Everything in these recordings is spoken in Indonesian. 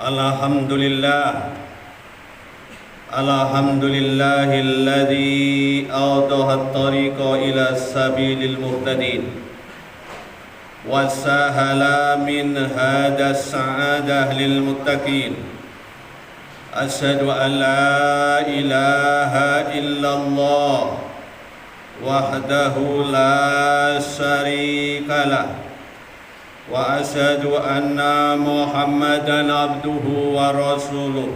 Alhamdulillah, alhamdulillahilladzi awdaha at-tariqa ila sabilil muhtadin wa sahala min hada as-sa'adah lil muttaqin. Asyhadu an la ilaha illallah wahdahu la syarikalah wa asyhadu anna Muhammadan abduhu wa rasuluh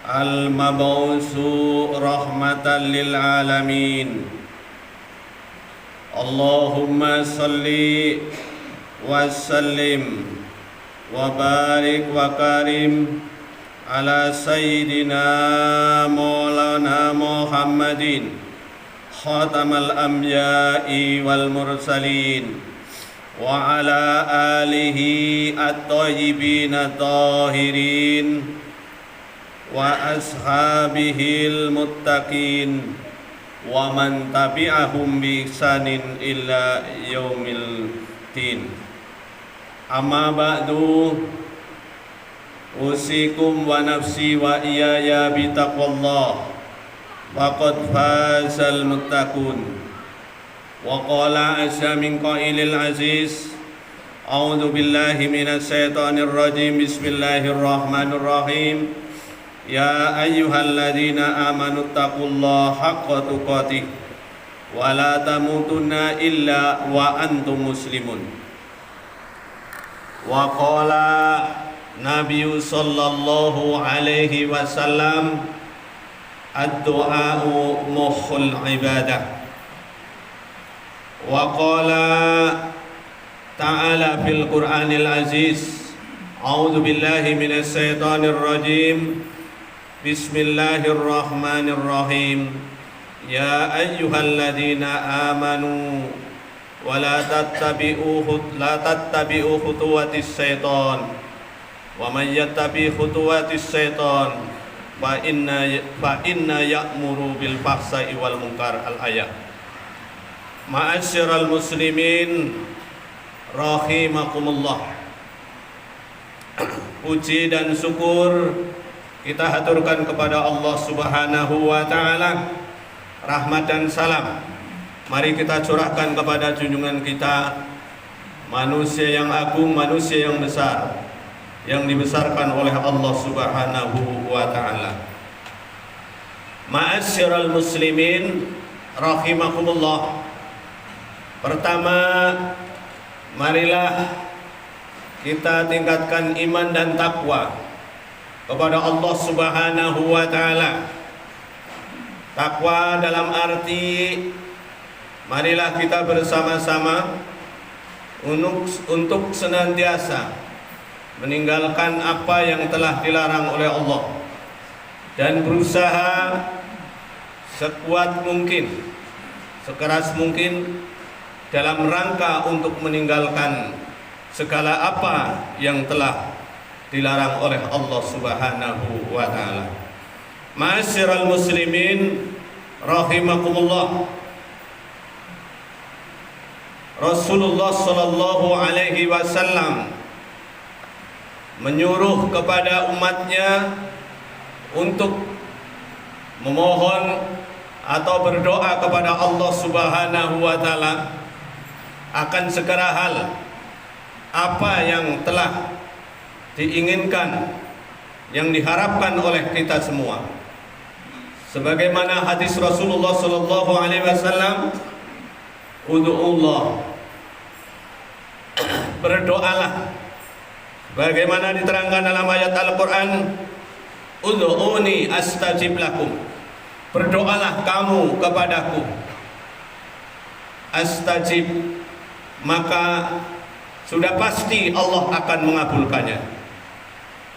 al-mab'usu rahmatan lil alamin. Allahumma salli wa sallim wa barik wa karim ala sayyidina maulana Muhammadin khatamal anbiya'i wal mursalin wa ala alihi at-tayyibin at-tahirin wa ashabihil muttaqin wa man tabi'ahum bi ihsanin illa yaumil din. Amma ba'du, usikum wa nafsi wa iyaya bi taqwallah faqad fazal muttaqun. Wa qala asya min qailil aziz, a'udzu billahi minasy syaithanir rajim, bismillahirrahmanirrahim. Ya ayyuhalladzina amanu taqullaha haqqa tuqatih wa la tamutunna illa wa antum muslimun. Wa qala Nabi sallallahu alaihi wasallam, ad-du'a'u mukhul ibadah. Wa qala ta'ala fil Qur'anil aziz, a'udzu billahi minasy syaithanir rajim, bismillahirrahmanirrahim. Ya ayyuhalladzina amanu wa la tattabi'u khutuwatis syaitan wa man yattabi' khutuwatis syaitan fa inna ya'muru bil fahsai wal munkar. Al-ayat. Ma'asyiral muslimin rahimakumullah. Puji dan syukur kita haturkan kepada Allah Subhanahu wa taala. Rahmat dan salam mari kita curahkan kepada junjungan kita, manusia yang agung, manusia yang besar, yang dibesarkan oleh Allah Subhanahu wa taala. Ma'asyiral muslimin rahimakumullah. Pertama, marilah kita tingkatkan iman dan takwa kepada Allah Subhanahu wa taala. Takwa dalam arti marilah kita bersama-sama untuk senantiasa meninggalkan apa yang telah dilarang oleh Allah dan berusaha sekuat mungkin, sekeras mungkin dalam rangka untuk meninggalkan segala apa yang telah dilarang oleh Allah Subhanahu wa taala. Ma'asyiral muslimin rahimakumullah. Rasulullah sallallahu alaihi wasallam menyuruh kepada umatnya untuk memohon atau berdoa kepada Allah Subhanahu wa taala akan segala hal apa yang telah diinginkan, yang diharapkan oleh kita semua. Sebagaimana hadis Rasulullah sallallahu alaihi wasallam, ud'ullah, berdoalah. Bagaimana diterangkan dalam ayat Al-Qur'an, ud'uni astajib lakum, berdoalah kamu kepadaku, astajib, maka sudah pasti Allah akan mengabulkannya.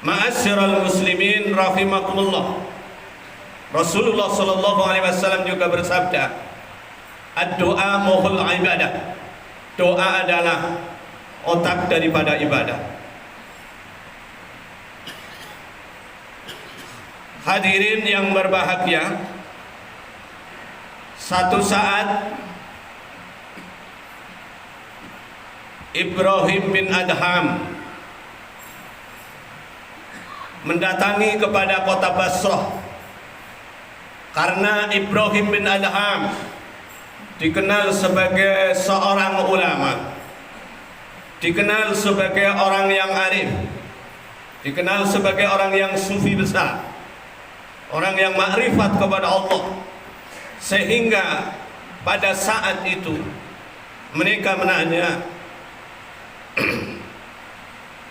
Ma'asyiral muslimin rahimakumullah. Rasulullah sallallahu alaihi wasallam juga bersabda, ad-du'a mukhul ibadah. Doa adalah otak daripada ibadah. Hadirin yang berbahagia, satu saat Ibrahim bin Adham mendatangi kepada kota Basrah karena Ibrahim bin Adham dikenal sebagai seorang ulama, dikenal sebagai orang yang arif, dikenal sebagai orang yang sufi besar, orang yang makrifat kepada Allah, sehingga pada saat itu mereka menanya,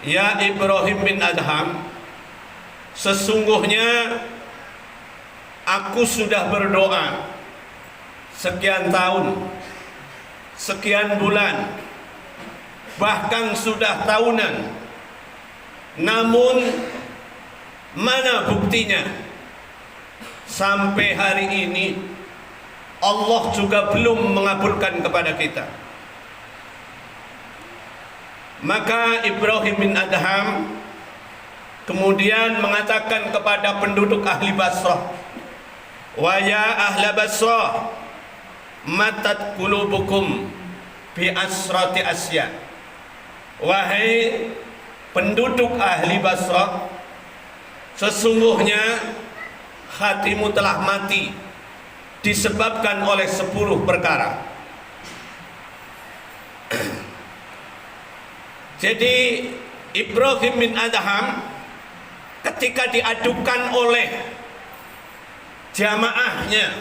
ya Ibrahim bin Adham, sesungguhnya aku sudah berdoa sekian tahun, sekian bulan, bahkan sudah tahunan, namun mana buktinya? Sampai hari ini Allah juga belum mengabulkan kepada kita. Maka Ibrahim bin Adham kemudian mengatakan kepada penduduk ahli Basrah, wa ya ahla Basrah, matat qulubukum bi asrati asya. Wahai penduduk ahli Basrah, sesungguhnya hatimu telah mati disebabkan oleh 10 perkara. Jadi Ibrahim bin Adham ketika diadukan oleh jamaahnya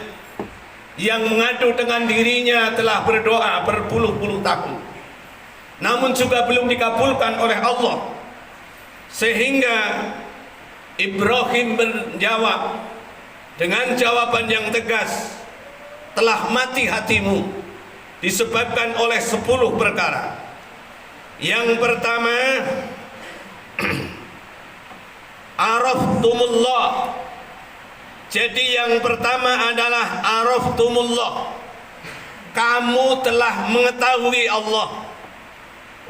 yang mengadu dengan dirinya telah berdoa berpuluh-puluh tahun, namun juga belum dikabulkan oleh Allah, sehingga Ibrahim menjawab dengan jawaban yang tegas, telah mati hatimu disebabkan oleh 10 perkara. Yang pertama, araftumullah. Jadi yang pertama adalah araftumullah, kamu telah mengetahui Allah,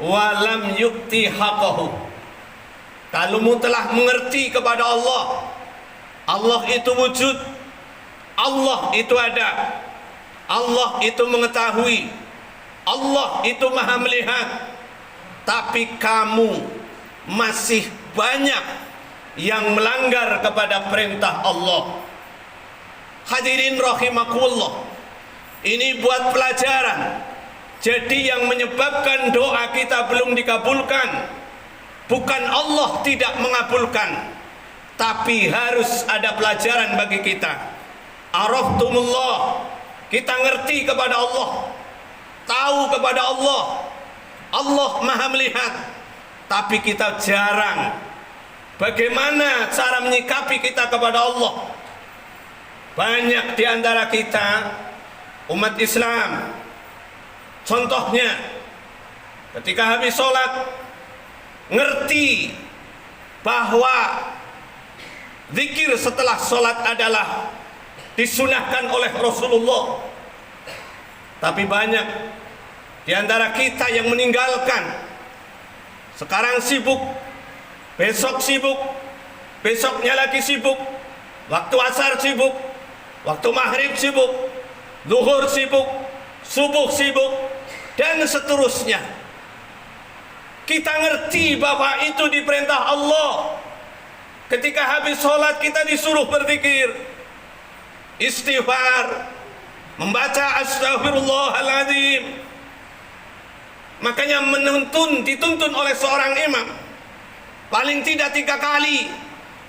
walam yukti haqqahu, kamu telah mengerti kepada Allah. Allah itu wujud, Allah itu ada, Allah itu mengetahui, Allah itu maha melihat. Tapi kamu masih banyak yang melanggar kepada perintah Allah. Hadirin rahimakumullah, ini buat pelajaran. Jadi yang menyebabkan doa kita belum dikabulkan bukan Allah tidak mengabulkan, tapi harus ada pelajaran bagi kita. Araftumullah, kita ngerti kepada Allah, tahu kepada Allah, Allah maha melihat, tapi kita jarang bagaimana cara menyikapi kita kepada Allah. Banyak di antara kita umat Islam, contohnya ketika habis sholat ngerti bahwa zikir setelah sholat adalah disunahkan oleh Rasulullah, tapi banyak di antara kita yang meninggalkan. Sekarang sibuk, besok sibuk, besoknya lagi sibuk, waktu asar sibuk, waktu maghrib sibuk, zuhur sibuk, subuh sibuk, dan seterusnya. Kita ngerti bahwa itu diperintah Allah. Ketika habis sholat kita disuruh berzikir, istighfar, membaca astaghfirullahaladzim. Makanya dituntun oleh seorang imam paling tidak 3 kali,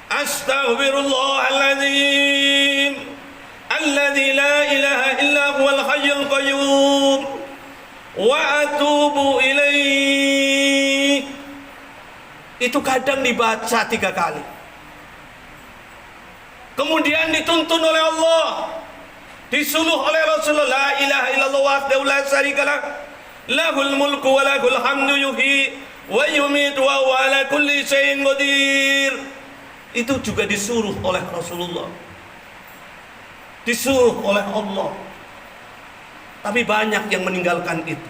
astaghfirullahaladzim alladzi la ilaha illa huwal hayyul qayyum wa atubu ilaih. Itu kadang dibaca 3 kali. Kemudian dituntun oleh Allah, disuruh oleh Rasulullah, la ilaha illallah wahdahu la syarikalah, lahul mulku wa lahul hamdu yuhyi wa yumitu wa huwa ala kulli syai'in qadir. Itu juga disuruh oleh Rasulullah, disuruh oleh Allah. Tapi banyak yang meninggalkan itu.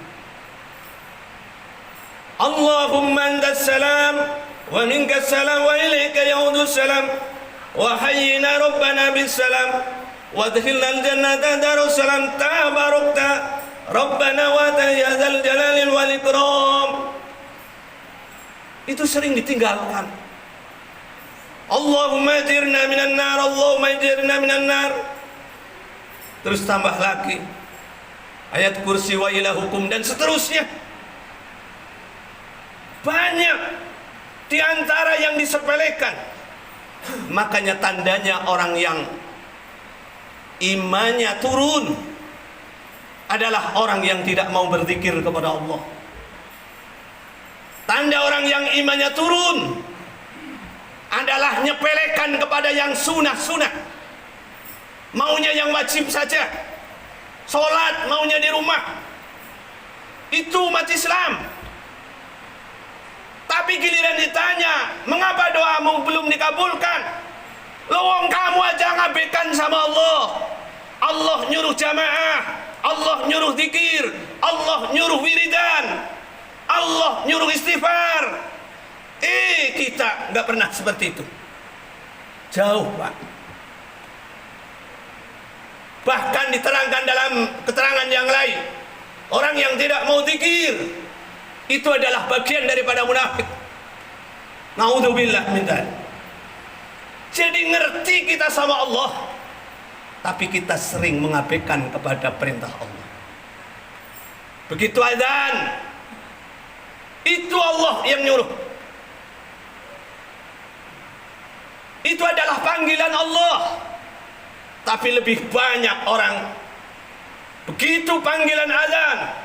Allahumma antas salam wa minkas salam wa ilaika yaudus salam wa hayyina rabbana bis salam wa adkhilna al jannata darus salam tabarakta Rabbana wa ta'ala jalalil wal ikram. Itu sering ditinggalkan. Allahumma ajirna minan nar, Allahumma ajirna minan nar. Terus tambah lagi ayat kursi wa ilahukum dan seterusnya. Banyak di antara yang disepelekan. Makanya tandanya orang yang imannya turun adalah orang yang tidak mau berzikir kepada Allah. Tanda orang yang imannya turun adalah nyepelekan kepada yang sunah-sunah. Maunya yang wajib saja. Sholat maunya di rumah. Itu umat Islam. Tapi giliran ditanya, mengapa doamu belum dikabulkan? Lowong kamu aja ngabaikan sama Allah. Allah nyuruh jamaah, Allah nyuruh zikir, Allah nyuruh wiridan, Allah nyuruh istighfar. Kita nggak pernah seperti itu. Jauh, Pak. Bahkan diterangkan dalam keterangan yang lain, orang yang tidak mau zikir itu adalah bagian daripada munafik. Naudzubillah min dzalik. Jadi ngerti kita sama Allah, tapi kita sering mengabaikan kepada perintah Allah. Begitu azan, itu Allah yang nyuruh. Itu adalah panggilan Allah. Tapi lebih banyak orang begitu panggilan azan,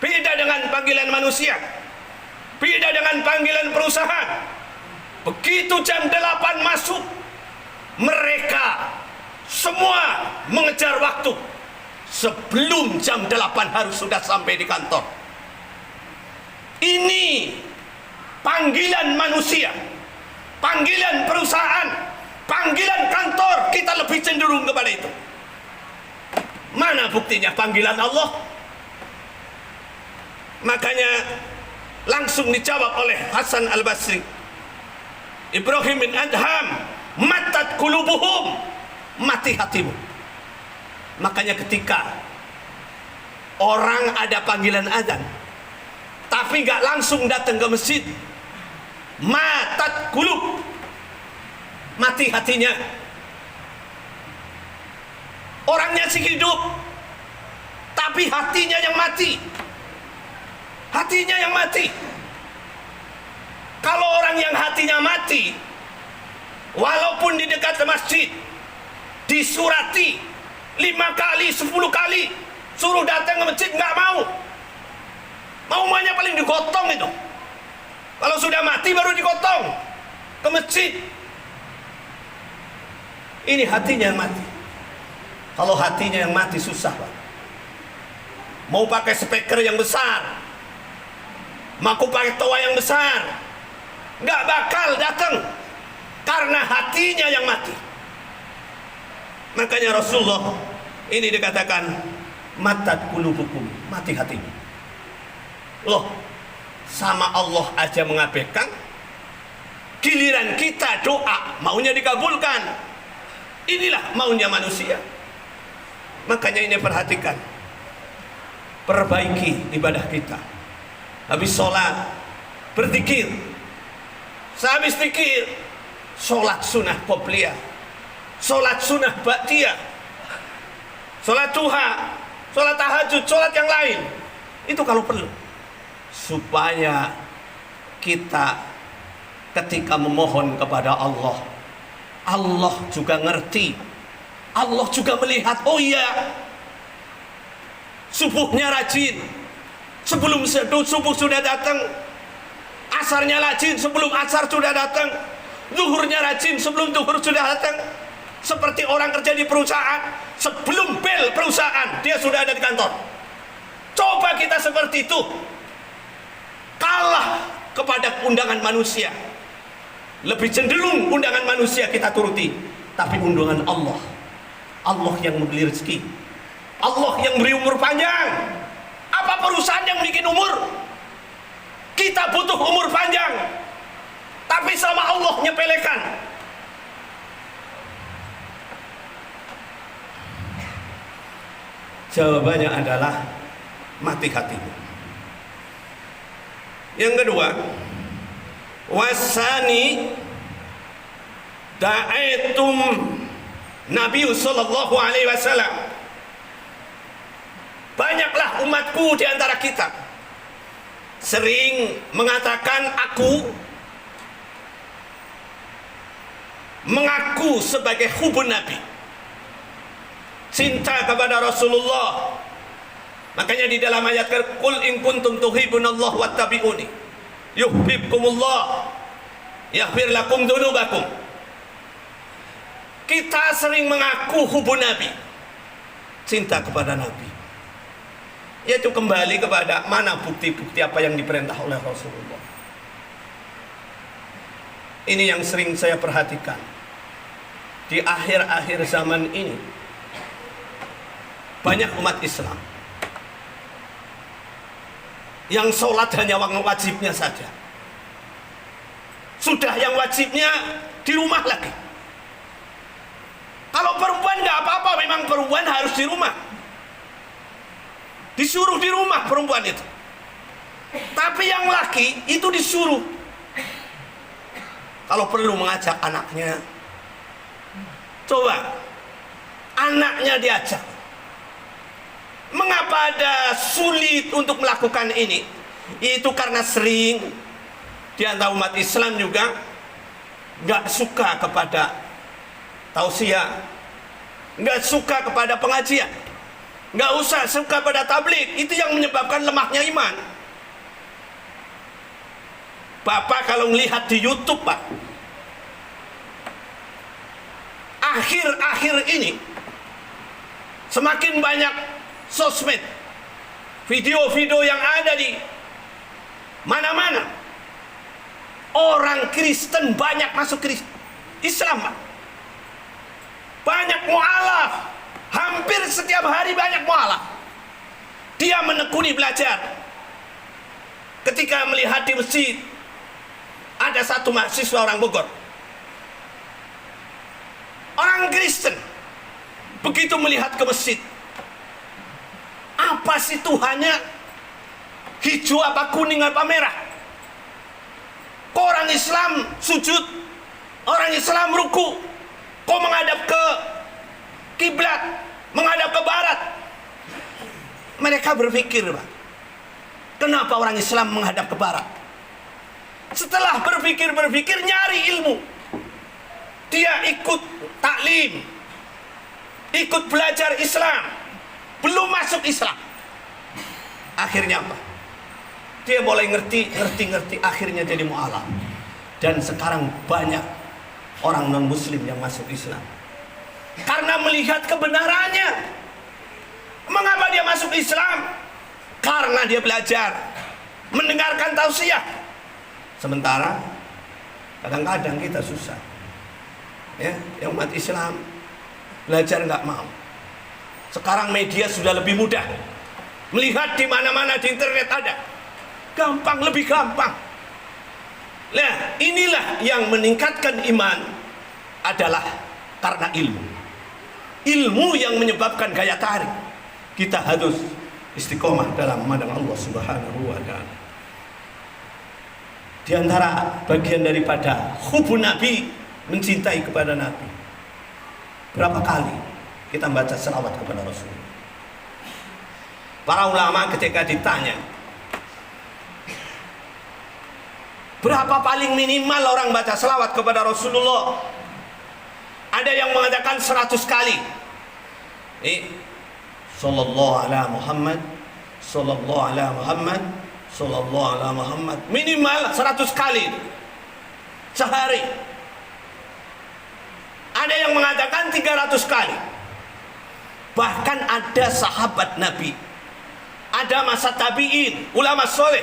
beda dengan panggilan manusia, beda dengan panggilan perusahaan. Begitu jam 8 masuk, mereka semua mengejar waktu. Sebelum jam 8 harus sudah sampai di kantor. Ini panggilan manusia, panggilan perusahaan, panggilan kantor. Kita lebih cenderung kepada itu. Mana buktinya panggilan Allah? Makanya langsung dijawab oleh Hasan Al-Basri, Ibrahim bin Adham, matat qulubuhum, mati hatimu. Makanya ketika orang ada panggilan azan tapi gak langsung datang ke masjid, matat qulub, mati hatinya. Orangnya sih hidup, tapi hatinya yang mati. Hatinya yang mati. Kalau orang yang hatinya mati, walaupun di dekat masjid disurati 5 kali, 10 kali, suruh datang ke masjid nggak mau. Maunya paling digotong itu. Kalau sudah mati baru digotong ke masjid. Ini hatinya yang mati. Kalau hatinya yang mati susah, Pak. Mau pakai speaker yang besar, mau pakai toa yang besar, nggak bakal datang karena hatinya yang mati. Makanya Rasulullah ini dikatakan matat qulubukum, mati hatimu. Loh, sama Allah aja mengabaikan, giliran kita doa maunya dikabulkan. Inilah maunya manusia. Makanya ini perhatikan, perbaiki ibadah kita. Habis sholat berzikir, sehabis zikir sholat sunnah qobliyah, sholat sunnah ba'diyah, sholat duha, sholat tahajud, sholat yang lain. Itu kalau perlu, supaya kita ketika memohon kepada Allah, Allah juga ngerti, Allah juga melihat. Oh iya, subuhnya rajin, sebelum subuh sudah datang. Asarnya rajin, sebelum asar sudah datang. Zuhurnya rajin, sebelum zuhur sudah datang. Seperti orang kerja di perusahaan, sebelum bel perusahaan dia sudah ada di kantor. Coba kita seperti itu. Kalah kepada undangan manusia. Lebih cenderung undangan manusia kita turuti, tapi undangan Allah, Allah yang memberi rezeki, Allah yang beri umur panjang. Apa perusahaan yang bikin umur? Kita butuh umur panjang, tapi sama Allah nyepelekan. Jawabannya adalah mati hatimu. Yang kedua, wasani da'aitum Nabi sallallahu alaihi wasallam, banyaklah umatku di antara kita sering mengatakan aku mengaku sebagai hubun Nabi, cinta kepada Rasulullah. Makanya di dalam ayat qul in kuntum tuhibbunallah wattabi'uni yuhibbukumullah yaghfir lakum dzunubakum. Kita sering mengaku hubun Nabi, cinta kepada Nabi. Yaitu kembali kepada mana bukti-bukti apa yang diperintah oleh Rasulullah. Ini yang sering saya perhatikan di akhir-akhir zaman ini. Banyak umat Islam yang sholat hanya wajibnya saja. Sudah yang wajibnya di rumah lagi. Kalau perempuan nggak apa-apa, memang perempuan harus di rumah, disuruh di rumah perempuan itu. Tapi yang laki itu disuruh, kalau perlu mengajak anaknya. Coba anaknya diajak. Mengapa ada sulit untuk melakukan ini? Itu karena sering di antara umat Islam juga nggak suka kepada tausiah, nggak suka kepada pengajian, nggak usah suka pada tabligh. Itu yang menyebabkan lemahnya iman. Bapak kalau melihat di YouTube, Pak, akhir-akhir ini semakin banyak sosmed, video-video yang ada di mana-mana. Orang Kristen banyak masuk Islam, Pak. Banyak mu'alaf, hampir setiap hari banyak mu'alaf. Dia menekuni belajar. Ketika melihat di masjid ada satu mahasiswa orang Bogor, orang Kristen, begitu melihat ke masjid, apa sih Tuhannya? Hijau apa kuning apa merah? Kok orang Islam sujud, orang Islam ruku, kok menghadap ke kiblat, menghadap ke barat? Mereka berpikir, Pak, kenapa orang Islam menghadap ke barat? Setelah berpikir nyari ilmu, dia ikut taklim, ikut belajar Islam, belum masuk Islam. Akhirnya apa? Dia mulai ngerti, akhirnya jadi mu'alaf. Dan sekarang banyak orang non muslim yang masuk Islam karena melihat kebenarannya. Mengapa dia masuk Islam? Karena dia belajar, mendengarkan tausiah. Sementara kadang-kadang kita susah, ya, yang umat Islam belajar nggak mau. Sekarang media sudah lebih mudah, melihat di mana-mana di internet ada, gampang, lebih gampang. Nah, inilah yang meningkatkan iman adalah karena ilmu. Ilmu yang menyebabkan gaya tarik. Kita harus istiqomah dalam memandang Allah Subhanahu wa ta'ala. Di antara bagian daripada hubun Nabi, mencintai kepada Nabi, berapa kali kita baca selawat kepada Rasul? Para ulama ketika ditanya berapa paling minimal orang baca selawat kepada Rasulullah, ada yang mengatakan 100 kali. Sallallahu ala Muhammad, sallallahu ala Muhammad, sallallahu ala Muhammad. Minimal 100 kali sehari. Ada yang mengatakan 300 kali. Bahkan ada sahabat Nabi, ada masa tabi'in, ulama soleh,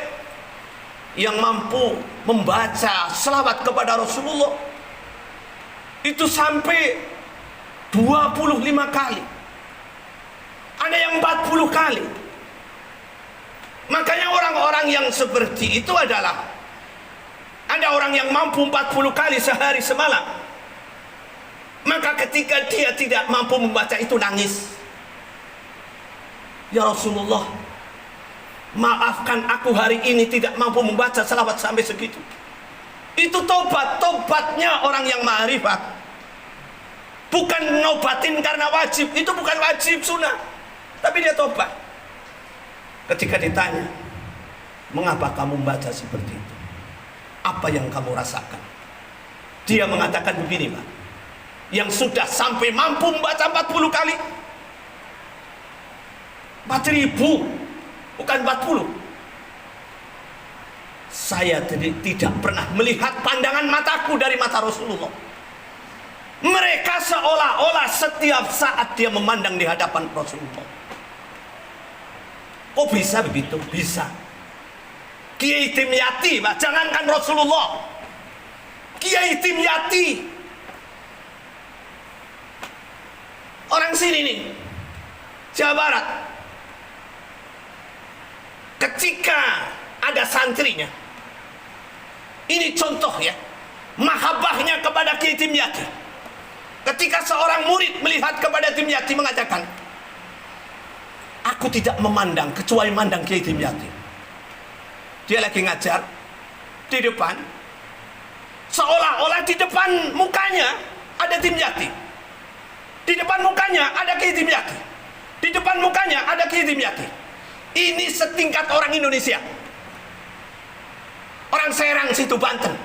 yang mampu membaca selawat kepada Rasulullah itu sampai 25 kali. Ada yang 40 kali. Makanya orang-orang yang seperti itu adalah, ada orang yang mampu 40 kali sehari semalam. Maka ketika dia tidak mampu membaca itu, nangis. Ya Rasulullah, maafkan aku hari ini tidak mampu membaca selawat sampai segitu. Itu tobatnya orang yang ma'rifat. Bukan ngobatin karena wajib, itu bukan wajib, sunnah. Tapi dia tobat. Ketika ditanya, mengapa kamu membaca seperti itu? Apa yang kamu rasakan? Dia mengatakan begini, Pak. Yang sudah sampai mampu membaca 40 kali. 4.000, bukan 40. Saya tidak pernah melihat pandangan mataku dari mata Rasulullah. Mereka seolah-olah setiap saat dia memandang di hadapan Rasulullah. Kok bisa begitu? Bisa. Kiai Dimyati, Pak, jangankan Rasulullah. Kiai Dimyati, orang sini nih, Jawa Barat. Ketika ada santrinya, ini contoh ya, mahabbahnya kepada Kiai Dimyati. Ketika seorang murid melihat kepada Dimyati mengatakan, aku tidak memandang kecuali mandang Kiai Dimyati. Dia lagi ngajar di depan, seolah-olah di depan mukanya ada Dimyati, di depan mukanya ada Kiai Dimyati, di depan mukanya ada Kiai Dimyati. Ini setingkat orang Indonesia, orang Serang situ, Banten.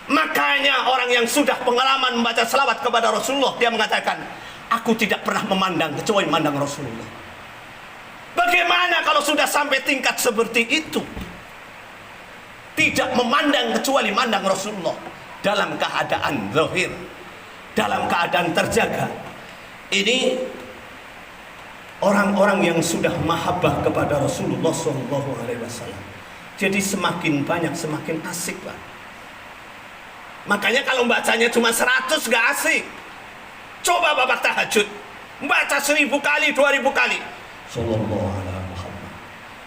Makanya orang yang sudah pengalaman membaca selawat kepada Rasulullah, dia mengatakan, aku tidak pernah memandang kecuali memandang Rasulullah. Bagaimana kalau sudah sampai tingkat seperti itu? Tidak memandang kecuali memandang Rasulullah dalam keadaan zahir, dalam keadaan terjaga. Ini orang-orang yang sudah mahabbah kepada Rasulullah SAW. Jadi semakin banyak semakin asik, Pak. Makanya kalau bacanya cuma 100 gak asik. Coba Bapak tahajud, baca 1000 kali, 2000 kali. Sallallahu ala Muhammad,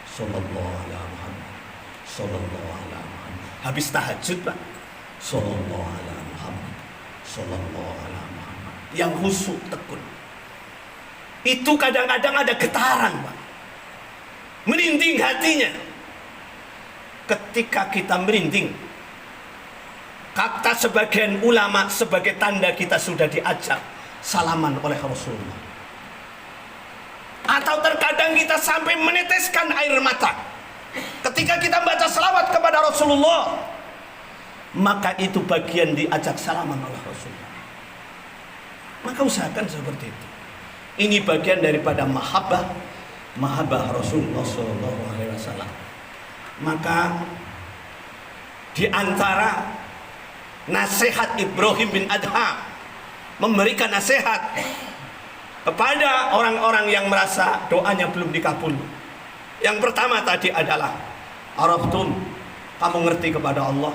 sallallahu ala Muhammad, sallallahu ala Muhammad. Habis tahajud, Pak, sallallahu ala Muhammad, sallallahu ala Muhammad. Yang khusyuk tekun. Itu kadang-kadang ada getaran, Pak. Merinding hatinya. Ketika kita merinding, kata sebagian ulama sebagai tanda kita sudah diajak salaman oleh Rasulullah. Atau terkadang kita sampai meneteskan air mata ketika kita baca selawat kepada Rasulullah, maka itu bagian diajak salaman oleh Rasulullah. Maka usahakan seperti itu. Ini bagian daripada mahabbah Rasulullah SAW. Maka di antara nasihat Ibrahim bin Adham, memberikan nasihat kepada orang-orang yang merasa doanya belum dikabul. Yang pertama tadi adalah Arabtum, kamu ngerti kepada Allah,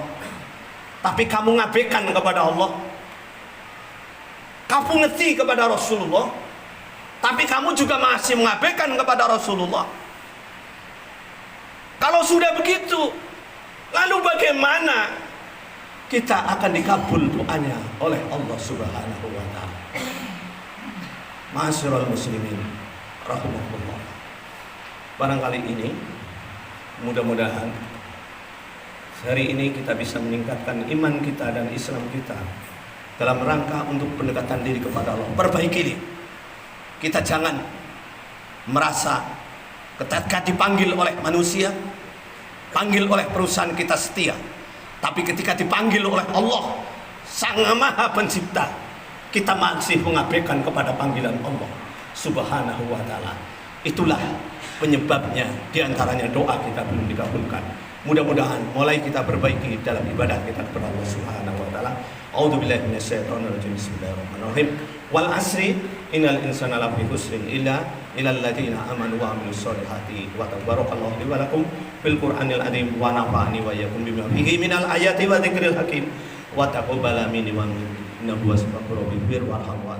tapi kamu ngabaikan kepada Allah. Kamu ngerti kepada Rasulullah, tapi kamu juga masih mengabaikan kepada Rasulullah. Kalau sudah begitu, lalu bagaimana kita akan dikabul doanya oleh Allah Subhanahu wa ta'ala? Ma'asyiral muslimin rahimahullah. Barangkali ini mudah-mudahan hari ini kita bisa meningkatkan iman kita dan Islam kita dalam rangka untuk pendekatan diri kepada Allah. Perbaiki diri. Kita jangan merasa ketika dipanggil oleh manusia, panggil oleh perusahaan kita setia. Tapi ketika dipanggil oleh Allah, Sang Maha Pencipta, kita masih mengabaikan kepada panggilan Allah Subhanahu wa ta'ala. Itulah penyebabnya, diantaranya doa kita belum dikabulkan. Mudah-mudahan mulai kita perbaiki dalam ibadah kita kepada Allah Subhanahu wa ta'ala. A'udzubillahi minasyaitonirrajim. Bismillahirrahmanirrahim. Wal asri innal insana lafi khusrin illa illal ladzina amanu wa amilus solihati wa tabarakallahu li wa lakum bil Qur'anil azim wa nafa'ani wa iyyakum bima fihi minal ayati wa dzikril hakim wa taqabbala minni wa minkum innahu was-sami'ur rahim warhamhu